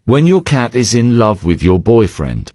When your cat is in love with your boyfriend.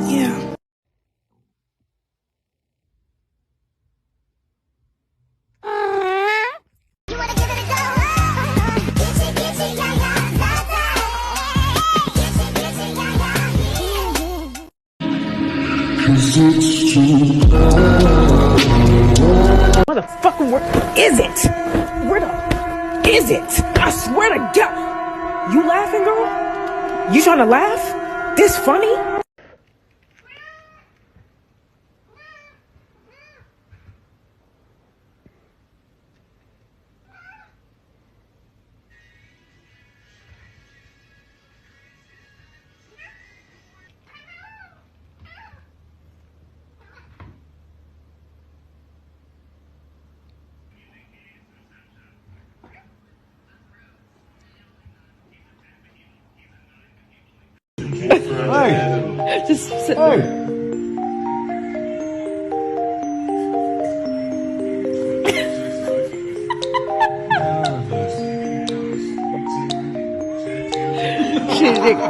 Yeah. Motherfucker, where is it? Where the is it? I swear to God. You laughing, girl? You trying to laugh? This funny? Hey! Just sit Hey! shit.